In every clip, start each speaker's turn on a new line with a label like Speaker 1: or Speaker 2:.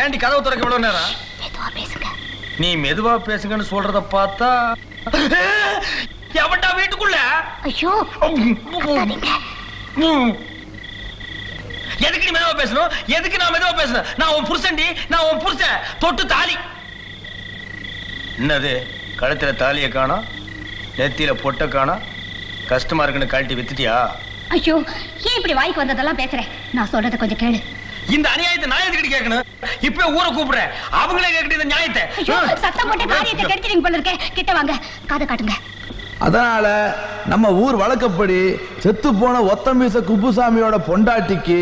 Speaker 1: ஏண்டி கதவு திறக்க இவ்வளவு நேரம்?
Speaker 2: மெதுவா பேசுங்க.
Speaker 1: நீ மெதுவா பேசுங்கன்னு சொல்றத பார்த்தா எவன்டா வீட்டுக்குள்ள?
Speaker 2: ஐயோ
Speaker 1: எதுக்கு நீ மெதுவா பேசணும்? எதுக்கு நான் மெதுவா பேசணும்? நான் உன் புருஷன்டி, நான் உன் புருஷன். தொட்டு தாலி. என்னது கழுத்துல தாலியை காணோம், நெத்தியில பொட்டை காணோம். கஷ்டமா இருக்குன்னு கழட்டி வித்துட்டியா?
Speaker 2: ஐயோ ஏன் இப்படி வாய்க்கு வந்ததெல்லாம் பேசுறேன்? நான் சொல்றத கொஞ்சம் கேளு.
Speaker 1: இந்த அநியாயத்தை நான் எதுக்கிட்டு கேட்கணும்? இப்ப ஊரை கூப்பிடுறேன், அவங்களே கேட்கிட்டு இந்த நியாயத்தை.
Speaker 2: ஐயோ சத்தம் போட்டு காரியத்தை கெடுத்துறீங்க போல இருக்கே. கிட்ட வாங்க, காதை காட்டுங்க.
Speaker 3: அதனால நம்ம ஊர் வழக்கப்படி செத்து போன ஒத்தமீச குப்புசாமியோட பொண்டாட்டிக்கு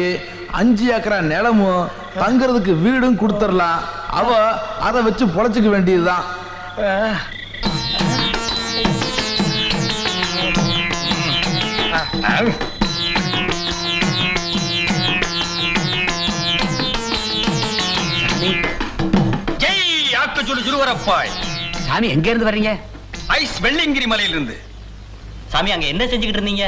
Speaker 3: 5 ஏக்கரா நிலமும் தங்குறதுக்கு வீடும் கொடுத்துடலாம். அவ அதை வச்சு பொழைச்சிக்க வேண்டியதுதான்.
Speaker 4: சாமி எங்க இருந்து வர்றீங்க?
Speaker 1: ஐஸ் வெள்ளியங்கிரி மலையில இருந்து.
Speaker 4: சாமி அங்க என்ன செஞ்சுக்கிட்டு இருந்தீங்க?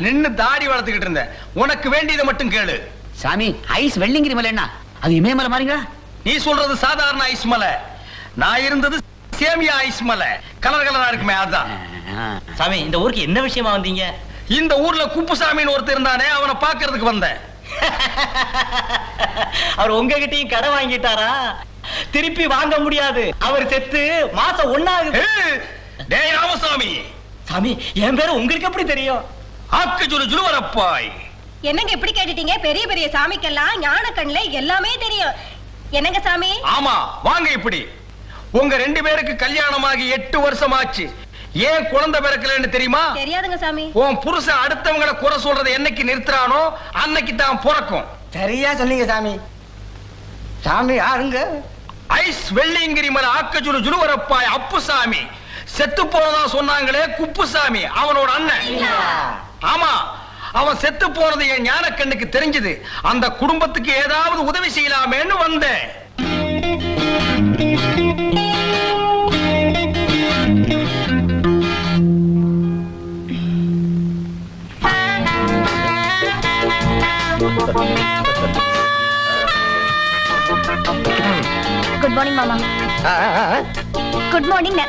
Speaker 1: நின்னு தாடி வளர்த்துக்கிட்டு இருந்தேன். உனக்கு வேண்டியதை மட்டும் கேளு.
Speaker 4: சாமி ஐஸ் வெள்ளியங்கிரி மலை என்ன? அது இமயமலை மாதிரிங்களா?
Speaker 1: நீ சொல்றது சாதாரண ஐஸ் மலை, நான் இருந்தது சேமியா ஐஸ் மலை. கலர் கலரா இருக்குமே அதான்.
Speaker 4: சாமி இந்த ஊருக்கு என்ன விஷயமா வந்தீங்க?
Speaker 1: இந்த ஊர்ல குப்புசாமின்னு ஒருத்தர் இருந்தானே, அவனை பாக்குறதுக்கு வந்தேன்.
Speaker 4: அவர் உங்ககிட்டயும் கடை வாங்கிட்டாரா? திருப்பி வாங்க முடியாது, அவர் செத்து மாசம் 1 ஆகுது.
Speaker 1: டேய் ராமசாமி.
Speaker 4: சாமி என் பேரு உங்களுக்கு எப்படி தெரியும்?
Speaker 1: ஆக்கு ஜுலு ஜுலுவரப்பாய்.
Speaker 2: என்னங்க இப்படி கேட்டுட்டீங்க? பெரிய பெரிய சாமிக்கெல்லாம் ஞான கண்ணுல எல்லாமே தெரியும். என்னங்க சாமி?
Speaker 1: ஆமா வாங்க. இப்படி உங்க 2 பேருக்கு கல்யாணமாகி 8 வருஷம் ஆச்சு. ஏன் குழந்தை பிறக்கலன்னு தெரியுமா?
Speaker 2: தெரியாதுங்க சாமி.
Speaker 1: உன் புருஷன் அடுத்தவங்களை குறை சொல்றதை என்னைக்கு நிறுத்துறானோ அன்னைக்கு தான் பிறக்கும்.
Speaker 4: சரியா சொன்னீங்க சாமி. சாமி யாருங்க?
Speaker 1: ஐஸ் வெள்ளியங்கிரி மலை ஆக்கஜுலு ஜுலுவரப்பாய் அப்புசாமி. செத்து போனதா சொன்னாங்களே குப்புசாமி, அவனோட அண்ணன். ஆமா, அவன் செத்து போனது என் ஞான கண்ணுக்கு தெரிஞ்சது. அந்த குடும்பத்துக்கு ஏதாவது உதவி செய்யலாமேன்னு வந்தேன்.
Speaker 2: குட் மார்னிங் மாமா. Good morning.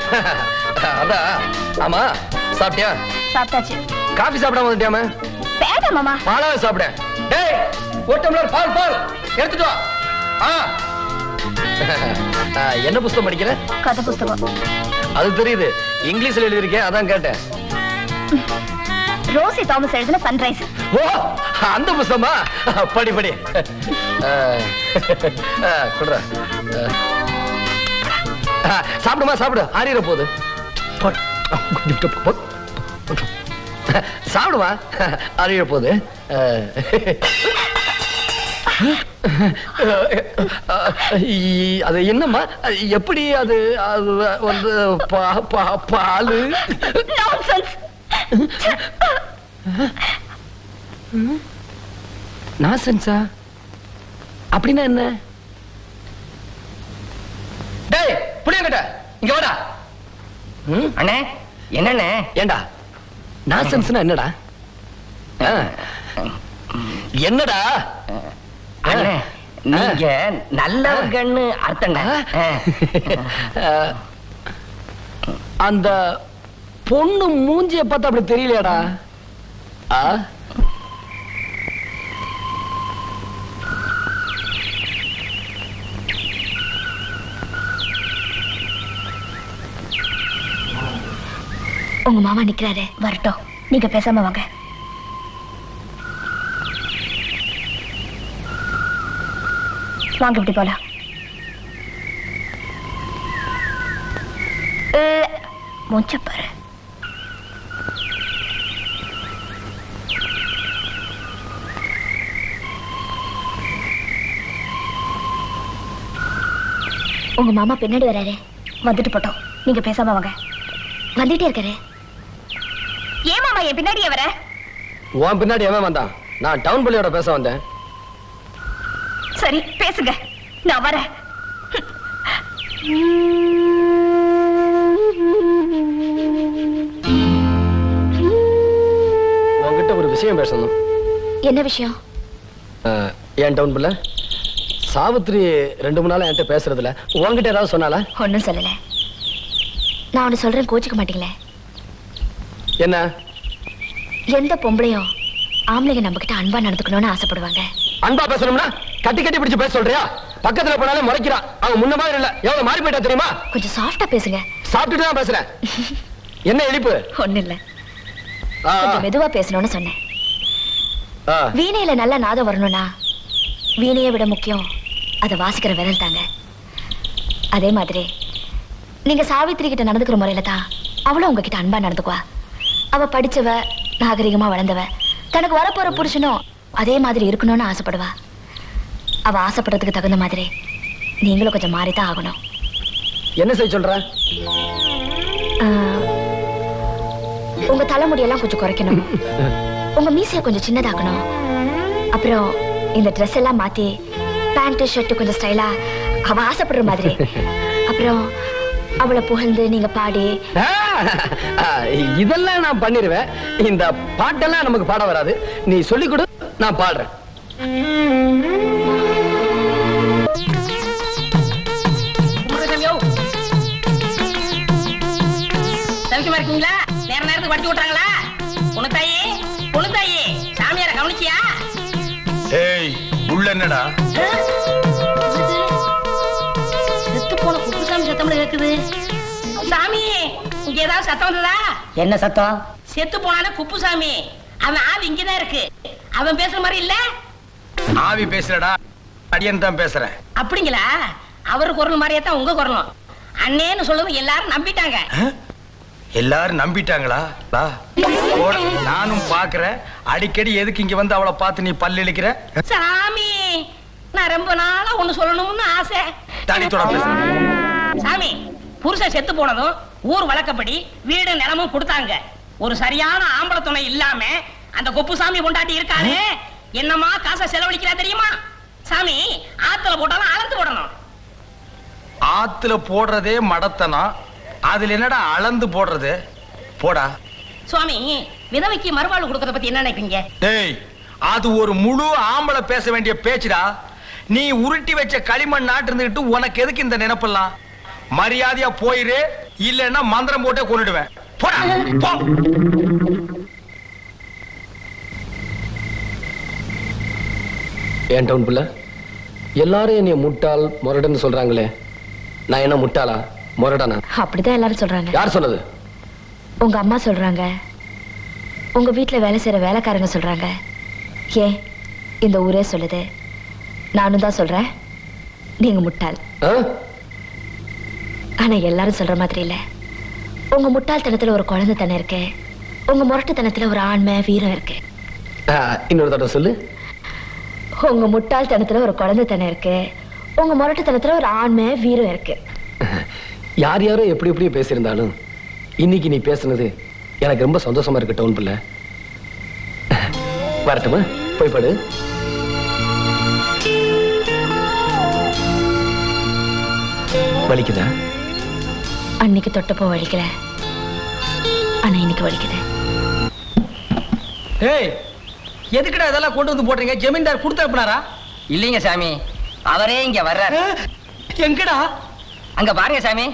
Speaker 5: அதான். ஆமா சாப்பிட்டியா?
Speaker 2: சாப்பிட்டாச்சு.
Speaker 5: காபி சாப்பிடாம வந்துட்டியாம?
Speaker 2: வேண்டாம் மாமா.
Speaker 5: பாலாவை சாப்பிட. டேய் ஒரு டம்ளர் பால் பால் எடுத்துட்டு வா. என்ன புத்தகம் படிக்கிற?
Speaker 2: கதை புத்தகம்.
Speaker 5: அது தெரியுது, இங்கிலீஷ்ல எழுதிருக்கேன், அதான் கேட்டேன்.
Speaker 2: ரோசி தாமஸ் எழுதின சன்ரைஸ்.
Speaker 5: ஓ அந்த புத்தகமா? படி படி. குடுற. சாப்பிடுமா சாப்பிடு, ஆறிற போகுது. சாப்பிடுமா, அறிய போகுது. அது என்னம்மா, எப்படி அது வந்து பாலு? நான்சென்ஸா? அப்படின்னா என்ன? டேய் புளியங்கட்ட இங்க வாடா.
Speaker 4: அண்ணே என்னண்ணே?
Speaker 5: ஏண்டா நான்சென்ஸ்னா என்னடா? என்னடா?
Speaker 4: அண்ணே நீங்க நல்லவங்கன்னு அர்த்தம்.
Speaker 5: அந்த பொண்ணு மூஞ்சிய பார்த்தா அப்படி தெரியலையாடா?
Speaker 2: உங்க மாமா நிக்கிறாரு, வரட்டும். நீங்க பேசாம வாங்க. வாங்க இப்படி போலாம். மூச்ச பாரு. உங்க மாமா பின்னாடி வராரு, வந்துட்டு போட்டோம். நீங்க பேசாம வாங்க. வந்துட்டே இருக்காரு. ஏன் மாமா என் பின்னாடியே வர?
Speaker 5: உன் பின்னாடி எவன் வந்தான்? நான் டவுன் பள்ளியோட பேச வந்தேன்.
Speaker 2: சரி பேசுங்க, நான் வரேன்.
Speaker 5: உன்கிட்ட ஒரு விஷயம் பேசணும்.
Speaker 2: என்ன விஷயம்?
Speaker 5: ஏன் டவுன் பள்ள சாவித்ரி 2-3 நாளா என்கிட்ட பேசுறதுல உங்ககிட்ட ஏதாவது சொன்னால?
Speaker 2: ஒன்னும் சொல்லல. நான் ஒன்னு சொல்றேன், கோச்சிக்க மாட்டீங்களே?
Speaker 5: என்ன?
Speaker 2: எந்த பொம்பளையும் ஆம்பளைங்க நம்ம கிட்ட அன்பா நடந்துக்கணும்னு ஆசைப்படுவாங்க.
Speaker 5: அன்பா பேசணும்னா கட்டி கட்டி பிடிச்சு பேச சொல்றியா? பக்கத்துல போனாலே முறைக்கிறான். அவன் முன்ன மாதிரி இல்ல, எவ்வளவு மாறி போயிட்டா தெரியுமா?
Speaker 2: கொஞ்சம் சாஃப்டா பேசுங்க.
Speaker 5: சாப்பிட்டுட்டு தான் பேசுறேன். என்ன இழிப்பு?
Speaker 2: ஒண்ணு இல்ல, கொஞ்சம் மெதுவா பேசணும்னு சொன்னேன். வீணையில நல்ல நாதம் வரணும்னா வீணையை விட முக்கியம் அதை வாசிக்கிற விரல் தாங்க. அதே மாதிரி நீங்க சாவித்திரி கிட்ட நடந்துக்கிற முறையில தான் அவளும் உங்ககிட்ட அன்பா நடந்துக்குவா. அவ படிச்சவ, நாகரிகமா வளர்ந்தவ, தனக்கு வரப்போற புருஷனும் அதே மாதிரி இருக்கணும்னு ஆசைப்படுவா. அவ ஆசைப்படுறதுக்கு தகுந்த மாதிரி நீங்களும் கொஞ்சம் மாறித்தான் ஆகணும்.
Speaker 5: என்ன செய்ய சொல்ற?
Speaker 2: உங்க தலைமுடியெல்லாம் கொஞ்சம் குறைக்கணும், உங்க மீசைய கொஞ்சம் சின்னதாக்கணும், அப்புறம் இந்த ட்ரெஸ் எல்லாம் மாத்தி பேண்ட் ஷர்ட் கொஞ்சம் ஸ்டைலா அவ ஆசைப்படுற மாதிரி, அப்புறம் அவளை புகழ்ந்து நீங்க பாடி.
Speaker 5: இதெல்லாம் நான் பண்ணிருவேன். இந்த பாட்டெல்லாம் நமக்கு பாட வராது. நீ சொல்லி கொடு, நான் பாடுறேன்.
Speaker 6: சௌக்கியமா இருக்கீங்களா? நேரத்துக்கு வட்டி விட்டாங்களா? பொண்ணுத்தாயி, பொண்ணுத்தாயி, சாமியார கவனிச்சியா?
Speaker 1: ஏய், உள்ள என்னடா?
Speaker 6: செத்து போன குப்புசாமி சத்தம்ல கேக்குது. சாமி, இங்க ஏதாவது சத்தம் வந்ததா?
Speaker 4: என்ன சத்தம்?
Speaker 6: செத்து போனானே குப்புசாமி, அவன் ஆவி இங்கதான் இருக்கு. அவன் பேசுற மாதிரி இல்ல.
Speaker 1: ஆவி பேசுறடா, அடியன் தான் பேசுறேன்.
Speaker 6: அப்படிங்களா? அவரு குரல் மாதிரியே தான் உங்க குரலும். அண்ணேன்னு சொல்லுவது எல்லாரும் நம்பிட்டாங்க.
Speaker 1: எல்லாரும் நம்பிட்டாங்களா? நானும் பாக்குறேன். அடிக்கடி எதுக்கு இங்க வந்து அவளை பார்த்து நீ பல்லு இழிக்கிற?
Speaker 6: சாமி, நான் ரொம்ப நாளா ஒண்ணு சொல்லணும்னு ஆசை.
Speaker 1: தனித்தோட பேசுறேன்.
Speaker 6: சாமி, புருஷன் செத்து போனதும் ஊர் வழக்கப்படி வீடு நிலமும் கொடுத்தாங்க. ஒரு சரியான ஆம்பளை துணை இல்லாம அந்த குப்புசாமி கொண்டாட்டி இருக்காரு. என்னமா காசை செலவழிக்கிறா தெரியுமா? சாமி, ஆத்துல போட்டாலும் அளந்து போடணும்.
Speaker 1: ஆத்துல போடுறதே மடத்தனா, அதுல என்னடா அளந்து போடுறது? போடா.
Speaker 6: சுவாமி, விதவைக்கு மறுவாழ்வு கொடுக்கறத பத்தி என்ன நினைக்கிறீங்க?
Speaker 1: டேய், அது ஒரு முழு ஆம்பளை பேச வேண்டிய பேச்சுடா. நீ உருட்டி வச்ச களிமண் நாட்டு இருந்துகிட்டு உனக்கு எதுக்கு இந்த நினைப்பெல்லாம்? மரியாதையா போயிரு, இல்லன்னா மந்திரம் போட்டே கொன்னுடுவேன். போடா, போ.
Speaker 5: ஏன் டவுன் புள்ள, எல்லாரும் என்னைய முட்டாள் முரடன்னு சொல்றாங்களே, நான் என்ன முட்டாளா முரடனா?
Speaker 2: அப்படிதான் எல்லாரும் சொல்றாங்க.
Speaker 5: யார் சொன்னது?
Speaker 2: உங்க அம்மா சொல்றாங்க, உங்க வீட்டுல வேலை செய்யற வேலைக்காரங்க சொல்றாங்க, ஏன் இந்த ஊரே சொல்லுது. நானும் தான் சொல்றேன், நீங்க முட்டாள். ஆனா எல்லாரும் சொல்ற மாதிரி இல்ல. உங்க முட்டாள்தனத்துல ஒரு குழந்தைத்தனம் இருக்கு, உங்க முரட்டுத்தனத்துல ஒரு ஆண்மை வீரம் இருக்கு.
Speaker 5: இன்னொரு தடவை சொல்லு.
Speaker 2: உங்க முட்டாள்தனத்துல ஒரு குழந்தைத்தனம் இருக்கு, உங்க முரட்டுத்தனத்துல ஒரு ஆண்மை வீரம் இருக்கு.
Speaker 5: யார் யாரோ எப்படி எப்படியோ பேசியிருந்தாலும் இன்னைக்கு நீ பேசுனது எனக்கு ரொம்ப சந்தோஷமா இருக்கு டவுன் பிள்ளை. வரட்டுமா? போய் படு. வலிக்குதா?
Speaker 2: அன்னைக்கு தொட்டப்போ வலிக்கல, ஆனா இன்னைக்கு வலிக்குது.
Speaker 1: ஏய், எதுக்குடா இதெல்லாம் கொண்டு வந்து போடுறீங்க? ஜமீன்தார் கொடுத்து அனுப்புனாரா?
Speaker 4: இல்லைங்க சாமி, அவரே இங்க வர்றாரு.
Speaker 1: எங்கடா?
Speaker 4: அங்க பாருங்க சாமி.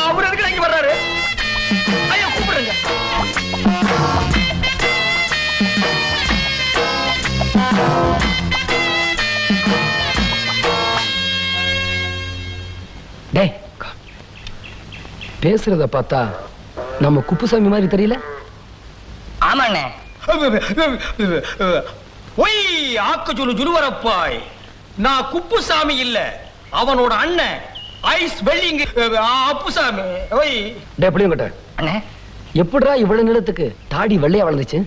Speaker 1: அவர் எதுக்கு இங்க வர்றாரு? ஐயா, கூப்பிடுங்க.
Speaker 5: டேய், பேசுறத பார்த்தா நம்ம குப்புசாமி மாதிரி தெரியல?
Speaker 4: ஆமாண்ணே.
Speaker 1: ஒய், ஆக்க சொல்லு ஜுலுவரப்பாய். நான் குப்புசாமி இல்ல, அவனோட அண்ணன் ஐஸ் வெள்ளிங்க அப்புசாமி. ஒய்.
Speaker 5: டேய், எப்படியும் கட்ட
Speaker 4: அண்ணே,
Speaker 5: எப்படிடா இவ்வளவு நிலத்துக்கு தாடி வெள்ளையா வளர்ந்துச்சு?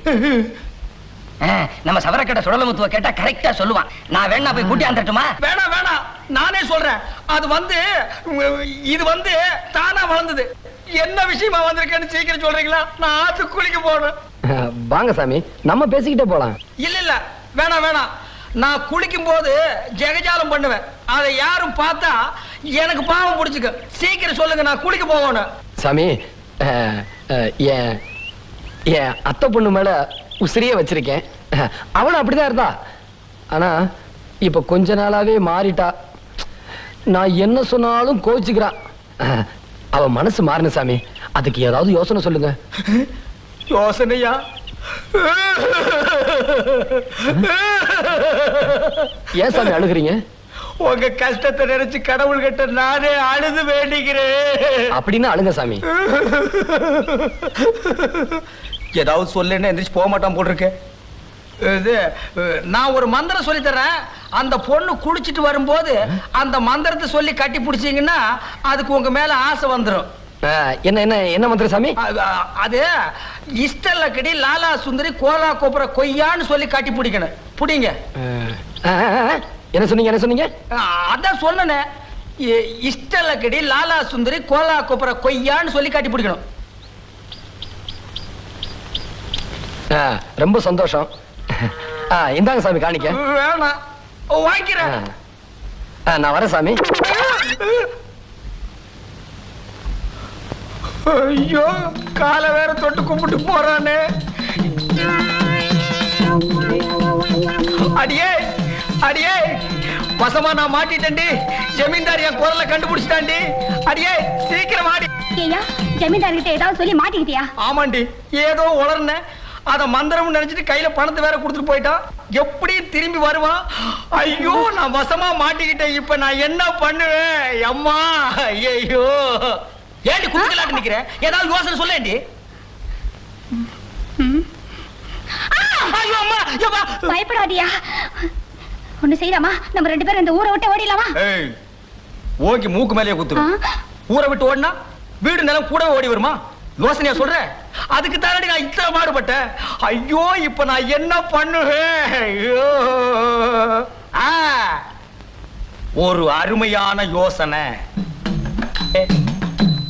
Speaker 4: நம்ம சவரக்கட்ட சுடலமுத்துவ கேட்டா கரெக்டா சொல்லுவான். நான் வேணா போய் கூட்டி வந்துட்டுமா?
Speaker 1: வேணாம் வேணாம், நானே சொல்றேன். அது வந்து இது வந்து தானா வளர்ந்தது. என்ன விஷயமா வந்திருக்கேன்னு சீக்கிரம் சொல்றீங்களா? நான் ஆத்து குளிக்க போறேன்.
Speaker 5: வாங்க சாமி, நம்ம பேசிக்கிட்டே போலாம்.
Speaker 1: இல்ல இல்ல, வேணாம் வேணாம். நான் குளிக்கும் போது ஜெகஜாலம் பண்ணுவேன். அதை யாரும் பார்த்தா எனக்கு பாவம் பிடிச்சுக்க. சீக்கிரம் சொல்லுங்க, நான் குளிக்க போகணும்.
Speaker 5: சாமி, என் அத்தை பொண்ணு மேல உசிரியே வச்சிருக்கேன். அவளும் அப்படிதான் இருந்தா. ஆனா இப்ப கொஞ்ச நாளாவே மாறிட்டா. நான் என்ன சொன்னாலும் கோச்சுக்கிறான். அவ மனசு மாறின சாமி. அதுக்கு ஏதாவது யோசனை சொல்லுங்க.
Speaker 1: யோசனையா?
Speaker 5: ஏன் சாமி அழுகுறீங்க?
Speaker 1: உங்க கஷ்டத்தை நினைச்சு கடவுள் கிட்ட நானே அழுது வேண்டிக்கிறேன்.
Speaker 5: அப்படின்னு அழுங்க சாமி.
Speaker 1: ஏதாவது சொல்லுன்னு எந்திரிச்சு போக மாட்டான் போட்டிருக்கேன். இது நான் ஒரு மந்திரம் சொல்லி தரேன். அந்த பொண்ணு குடிச்சிட்டு வரும்போது அந்த மந்திரத்தை சொல்லி கட்டி பிடிச்சீங்கன்னா அதுக்கு உங்க மேல ஆசை வந்துடும்.
Speaker 5: என்ன என்ன என்ன மந்திரம் சாமி?
Speaker 1: அது இஷ்டலக்கடி லாலா சுந்தரி கோலா கோபுர கொய்யான்னு சொல்லி கட்டி பிடிக்கணும். புடிங்க.
Speaker 5: என்ன சொன்னீங்க? என்ன சொன்னீங்க?
Speaker 1: அதான் சொன்னேன். இஷ்டலக்கடி லாலா சுந்தரி கோலா கோபுர கொய்யான்னு சொல்லி கட்டி பிடிக்கணும்.
Speaker 5: ரொம்ப சந்தோஷம். இந்தாங்க சாமி காணிக்க.
Speaker 1: வேணாம், வாங்கிக்கிறேன்.
Speaker 5: நான் வரேன் சாமி.
Speaker 1: ஐயோ, காலை வேற தொட்டு கும்பிட்டு போறானே. அடியே அடியே, வசமா நான் மாட்டிட்டேன்டி. ஜமீன்தார் என் குரலை கண்டுபிடிச்சிட்டாண்டி. அடியே சீக்கிரம் ஆடி.
Speaker 2: ஏயா ஜமீன்தார் கிட்ட ஏதாவது சொல்லி மாட்டிக்கிட்டியா?
Speaker 1: ஆமாண்டி, ஏதோ உளர்ன. அத மந்திரம் நினைச்சிட்டு கையில பணத்தை வேற கொடுத்துட்டு போயிட்டான். எப்படி திரும்பி வருவான்? ஐயோ, நான் வசமா மாட்டிக்கிட்டேன். இப்ப நான் என்ன பண்ணுவேன்? அம்மா, ஐயோ. ஏண்டி குடுக்கலாட்டு நிக்கிறேன்? ஏதாவது யோசனை சொல்லேண்டி. ஐயோ அம்மா, யப்பா.
Speaker 2: பயப்படாதியா. ஒண்ணு செய்யலாமா? நம்ம 2 பேரும் இந்த ஊரை விட்டு ஓடிடலாமா?
Speaker 1: ஏய், ஓங்கி மூக்கு மேலேயே குத்துரு. ஊரை விட்டு ஓடினா வீடு நிலம் கூடவே ஓடி வருமா? யோசனையா சொல்ற? அதுக்கு தானடி நான் இத்தனை மாறுபட்டேன். ஐயோ, இப்ப நான் என்ன பண்ணுவேன்? ஐயோ. ஒரு அருமையான யோசனை.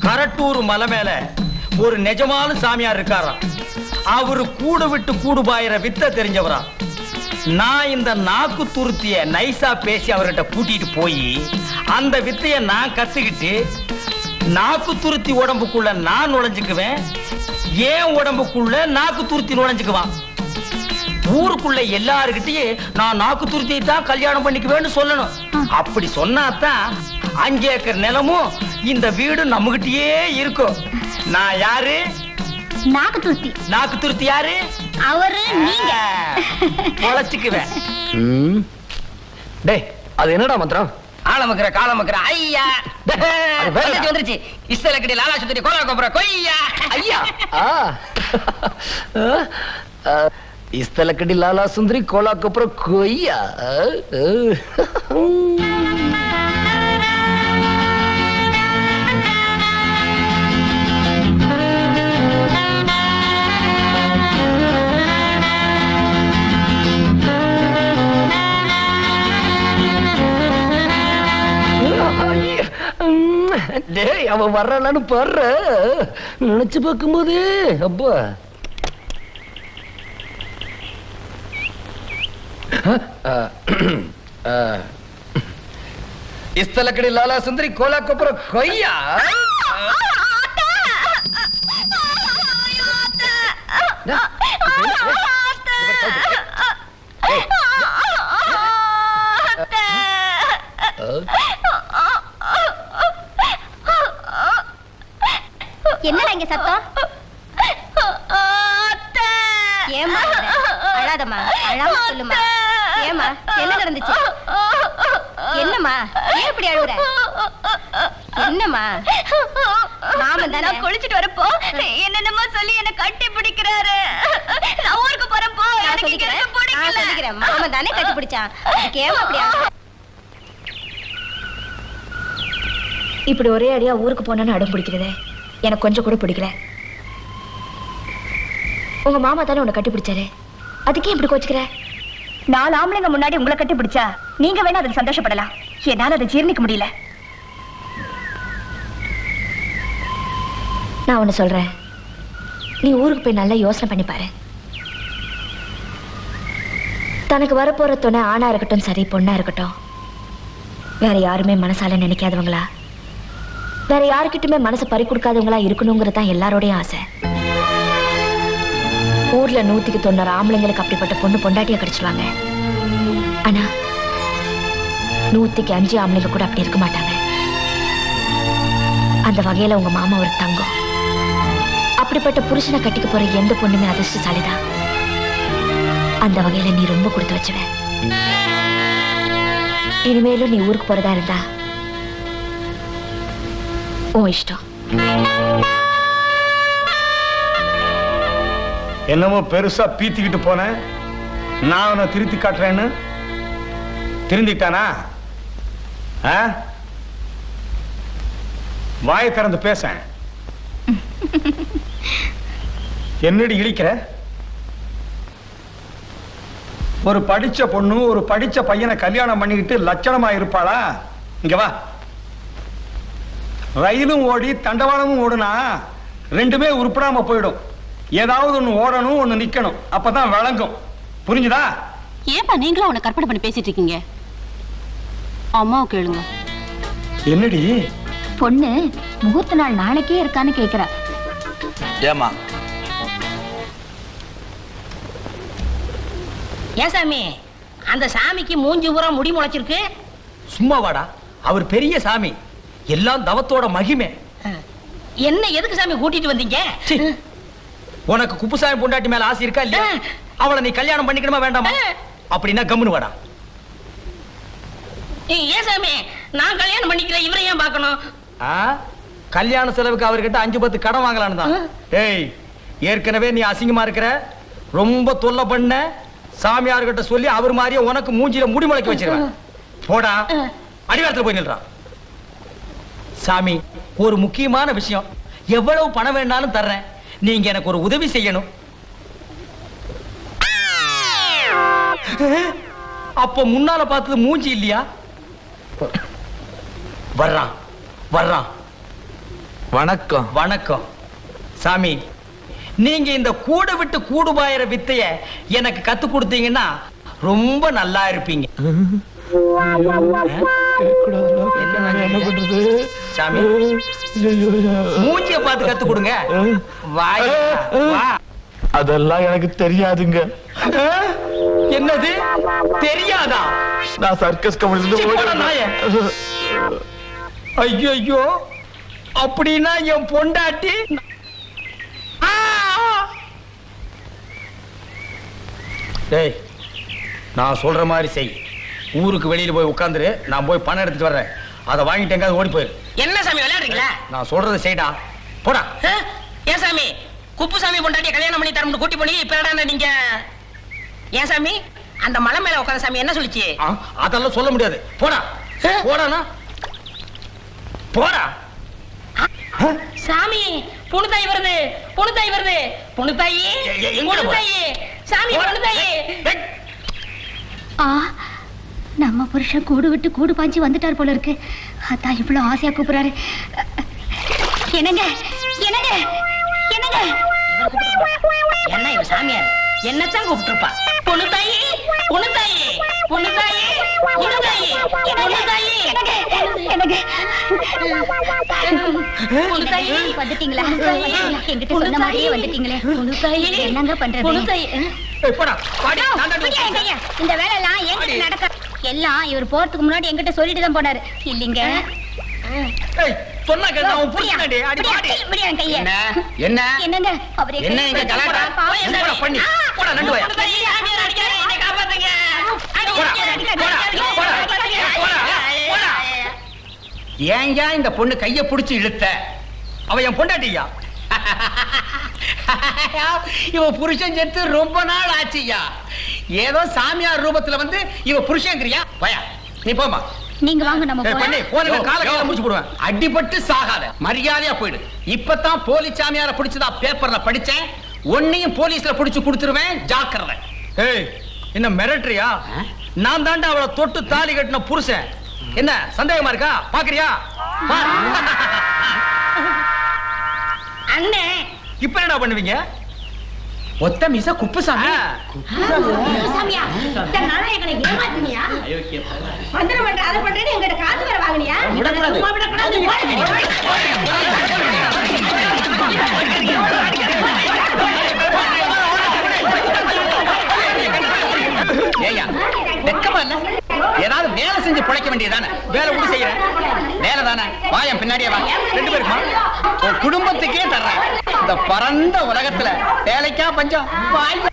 Speaker 1: கரட்டூர் மலை மேல ஒரு நிஜமான சாமியார் இருக்காராம். அவரு கூடு விட்டு கூடு பாயிர வித்த தெரிஞ்சவரா. நான் இந்த நாக்கு துருத்திய நைசா பேசி அவர்கிட்ட கூட்டிட்டு போய் அந்த வித்தைய நான் கத்துக்கிட்டு நாக்கு துருத்தி உடம்புக்குள்ள நான் நுழைஞ்சுக்குவேன். ஏன் உடம்புக்குள்ள நாக்கு துருத்தி நுழைஞ்சுக்குவான். ஊருக்குள்ள எல்லாருக்கிட்டயே நான் நாக்கு துருத்தியை தான் கல்யாணம் பண்ணிக்குவேன்னு சொல்லணும். அப்படி சொன்னாதான் 5 ஏக்கர் நிலமும் இந்த வீடு நம்மகிட்டயே இருக்கும். நான் யாரு?
Speaker 2: நாக்கு துருத்தி.
Speaker 1: நாக்கு துருத்தி யாரு?
Speaker 2: அவரு நீங்க.
Speaker 1: பொழைச்சுக்குவேன்.
Speaker 5: டேய், அது என்னடா மந்திரம்?
Speaker 6: ஆலமக்கிற காலமக்கிற ஐயா வந்துருச்சு. இஷ்டலக்கடி லாலா சுந்தரி கோலா கோபுர கொய்யா.
Speaker 5: ஐயா. இஸ்தலக்கடி லாலா சுந்தரி கோலா கோபுர கொய்யா. டேய், அவன் வர்றான்னு பாரு. நினைச்சு பார்க்கும்போது அப்பா. இஸ்தலக்கடி லாலா சுந்தரி கோலா கோபுர கொய்யா.
Speaker 2: என்னடா இங்க சத்தம்? ஏமா அழாதம்மா, அழாம சொல்லுமா. ஏமா என்ன நடந்துச்சு? என்னம்மா ஏன் இப்படி அழுகுற? என்னம்மா? மாமன் தானே குளிச்சிட்டு வரப்போ என்னென்னமா சொல்லி என்ன கட்டி பிடிக்கிறாரு. நான் ஊருக்கு போறப்போ எனக்கு சொல்லிக்கிறேன். மாமன் தானே கட்டி பிடிச்சான். ஏமா அப்படி அழுகுற? இப்படி ஒரே அடியா ஊருக்கு போனேன்னு அடம் பிடிக்கிறதே எனக்கு கொஞ்சம் கூட பிடிக்கல. உங்க மாமா தானே உன்னை கட்டி பிடிச்சாரு, அதுக்கே இப்படி கோச்சுக்கிற? 4 ஆம்பளைங்க முன்னாடி உங்களை கட்டி பிடிச்சா நீங்க வேணா அதுக்கு சந்தோஷப்படலாம். என்னால அதை ஜீர்ணிக்க முடியல. நான் ஒண்ணு சொல்றேன், நீ ஊருக்கு போய் நல்லா யோசனை பண்ணி பாரு. தனக்கு வரப்போற துணை ஆணா இருக்கட்டும் சரி, பொண்ணா இருக்கட்டும், வேற யாருமே மனசால நினைக்காதவங்களா, வேற யாருக்கிட்டுமே மனசை பறி கொடுக்காதவங்களா இருக்கணுங்கிறது தான் எல்லாரோடையும் ஆசை. ஊர்ல 190 ஆம்பளைங்களுக்கு அப்படிப்பட்ட பொண்ணு பொண்டாட்டியா கிடைச்சிருவாங்க. ஆனா 105 ஆம்பளைங்க கூட அப்படி இருக்க மாட்டாங்க. அந்த வகையில உங்க மாமா ஒரு தங்கம். அப்படிப்பட்ட புருஷனை கட்டிக்க போற எந்த பொண்ணுமே அதிர்ஷ்டசாலிதான். அந்த வகையில நீ ரொம்ப கொடுத்து வச்சுவ. இனிமேலும் நீ ஊருக்கு போறதா இருந்தா உன் இஷ்டம்.
Speaker 1: என்னமோ பெருசா பீத்திக்கிட்டு போனேன், நான் அவனை திருத்தி காட்டுறேன்னு திருந்திட்டானா? வாயை திறந்து பேச. என்னடி இழிக்கிற? ஒரு படிச்ச பொண்ணு ஒரு படிச்ச பையனை கல்யாணம் பண்ணிக்கிட்டு லட்சணமா இருப்பாளா? இங்க வா. ரயிலும் ஓடி தண்டவாளமும் ஓடுனா ரெண்டுமே உருப்படாம போயிடும். ஏதாவது ஒண்ணு ஓடணும், ஒண்ணு நிக்கணும், அப்பதான் விளங்கும். புரிஞ்சுதா?
Speaker 7: ஏப்பா நீங்களும் அவனை கற்பனை பண்ணி பேசிட்டு இருக்கீங்க? அம்மாவை கேளுங்க.
Speaker 1: என்னடி
Speaker 2: பொண்ணு முகூர்த்த நாள் நாளைக்கே இருக்கான்னு கேக்குறா.
Speaker 3: ஏமா
Speaker 6: ஏன் சாமி, அந்த சாமிக்கு மூஞ்சி பூரா முடி முளைச்சிருக்கு?
Speaker 1: சும்மா வாடா, அவர் பெரிய சாமி, எல்லாம் தவத்தோட மகிமை.
Speaker 6: என்ன எதுக்கு சாமி கூட்டிட்டு வந்தீங்க?
Speaker 1: உனக்கு குப்புசாமி பொண்டாட்டி மேல ஆசை இருக்கா இல்லையா? அவளை நீ கல்யாணம் பண்ணிக்கணுமா வேண்டாமா? அப்படின்னா கம்முனு வாடா.
Speaker 6: ஏன் சாமி, நான் கல்யாணம் பண்ணிக்கிறேன், இவரை ஏன் பார்க்கணும்?
Speaker 1: கல்யாண செலவுக்கு அவர்கிட்ட 5-10 கடன் வாங்கலான்னு தான். ஏய், ஏற்கனவே நீ அசிங்கமா இருக்கிற, ரொம்ப தொல்லை பண்ண. சாமியார்கிட்ட சொல்லி அவர் மாதிரியே உனக்கு மூஞ்சில முடி முளைக்க வச்சிருவேன். போடா, அடிவாரத்துல போய் நில்றான். சாமி, ஒரு முக்கியமான விஷயம். எவ்வளவு பணம் வேணாலும் தர்றேன், நீங்க எனக்கு ஒரு உதவி செய்யணும். அப்ப முன்னால பார்த்தது மூஞ்சி இல்லையா? வர்றான் வர்றான்.
Speaker 3: வணக்கம்.
Speaker 1: வணக்கம் சாமி. நீங்க இந்த கூடு விட்டு கூடு பாயிற வித்தைய எனக்கு கத்து கொடுத்தீங்கன்னா ரொம்ப நல்லா இருப்பீங்க. சாமி, மூஞ்சிய பார்த்து கத்து கொடுங்க. வாய் வா.
Speaker 3: அதெல்லாம் எனக்கு தெரியாதுங்க.
Speaker 1: என்னது தெரியாதா?
Speaker 3: நான் சர்க்கஸ் கம்பெனில
Speaker 1: ஐயோ, அப்படின்னா என் பொண்டாட்டி டேய், நான் சொல்ற மாதிரி செய். ஊருக்கு வெளியில போய் உட்கார்ந்துரு, நான் போய் பணம் எடுத்துட்டு வர்றேன். அதை வாங்கிட்டு எங்காவது ஓடி போயிரு.
Speaker 6: என்ன சாமி விளையாடுறீங்களா?
Speaker 1: நான் சொல்றதை செய்டா. போடா.
Speaker 6: ஏன் சாமி, குப்புசாமி பொண்டாட்டிய கல்யாணம் பண்ணி தரமுன்னு கூட்டி போனி, இப்ப என்னடா நீங்க? ஏன் சாமி, அந்த மலை மேல உட்கார்ந்த சாமி என்ன சொல்லிச்சு?
Speaker 1: அதெல்லாம் சொல்ல முடியாது. போடா போடானா, போடா.
Speaker 6: சாமி, புணுத்தாய் வருது, புணுத்தாய் வருது, புணுத்தாயி, புணுத்தாயி, சாமி புணுத்தாயி.
Speaker 2: நம்ம புருஷன் கூடு விட்டு கூடு பாஞ்சி வந்துட்டார் போல இருக்கு. அதான் இவ்வளவு ஆசையா கூப்பிடுறாரு. என்னங்க என்னங்க என்னங்க?
Speaker 6: என்ன இவ சாமியார் என்னத்தான் கூப்பிட்டுருப்பா? புணுத்தாயி, புணுத்தாயி, புணுத்தாயி, புணுத்தாயி, புணுத்தாயி. புணுத்தாயி
Speaker 2: வந்துட்டீங்களா? என்கிட்ட சொன்ன மாதிரியே வந்துட்டீங்களே.
Speaker 6: புணுத்தாயி,
Speaker 2: என்னங்க பண்றது?
Speaker 6: புணுத்தாயி.
Speaker 1: போடா.
Speaker 2: இந்த வேலை எல்லாம் என்கிட்ட நடக்க எல்லாம் இவர் போறதுக்கு முன்னாடி என்கிட்ட சொல்லிட்டு தான் போனாரு. இல்லீங்க
Speaker 1: சொன்னா கேட்டா அவன் புரியாதே. அடி பாடி. என்ன
Speaker 2: என்னங்க அவரே
Speaker 1: என்ன இங்க கலாட்டா? என்ன பண்ணி? போடா நண்டு வாயா.
Speaker 6: புணுத்தாயி, சாமியார் அடிக்காதே, என்னை காப்பாத்துங்க.
Speaker 1: ஏங்க இந்த பொண்ணு கைய புடிச்சு இழுத்த? அவ என் பொண்டாட்டியா? இவ புருஷன் செத்து ரொம்ப நாள் ஆச்சுயா. ஏதோ சாமியார் ரூபத்துல வந்து இவ புருஷன்ங்கறியா? பயா நீ போமா.
Speaker 2: நீங்க வாங்க நம்ம
Speaker 1: பண்ணி போன கால கையில முடிச்சு போடுவேன். அடிபட்டு சாகாத, மரியாதையா போயிடு. இப்பதான் போலீஸ் சாமியார பிடிச்சதா பேப்பர்ல படிச்சேன். ஒன்னையும் போலீஸ்ல பிடிச்சு கொடுத்துருவேன், ஜாக்கிரதை. ஏய், என்ன மிரட்டறியா? நான் தாண்டா அவளை தொட்டு தாலி கட்டின புருஷன். என்ன சந்தேகமா இருக்கா? பாக்குறியா?
Speaker 6: அண்ணே,
Speaker 1: இப்ப என்ன பண்ணுவீங்க? ஒத்த மீச குப்புசாமி.
Speaker 6: சாமியா, இத்தனை நாளா எங்களை ஏமாத்தினியா? மந்திரம் பண்ற, அதை பண்றேன்னு எங்கிட்ட காசு வேற வாங்கினியா? சும்மா விடக்கூடாது.
Speaker 1: வெக்கமா இல்ல? ஏதாவது வேலை செஞ்சு பிழைக்க வேண்டியதானே? வேலை கூட செய்யறேன். வேலை தானே? வாயன் பின்னாடியே வா. 2 பேருக்குமா? உன் குடும்பத்துக்கே தர்றேன். இந்த பரந்த உலகத்துல வேலைக்கா பஞ்சம்? வாய்.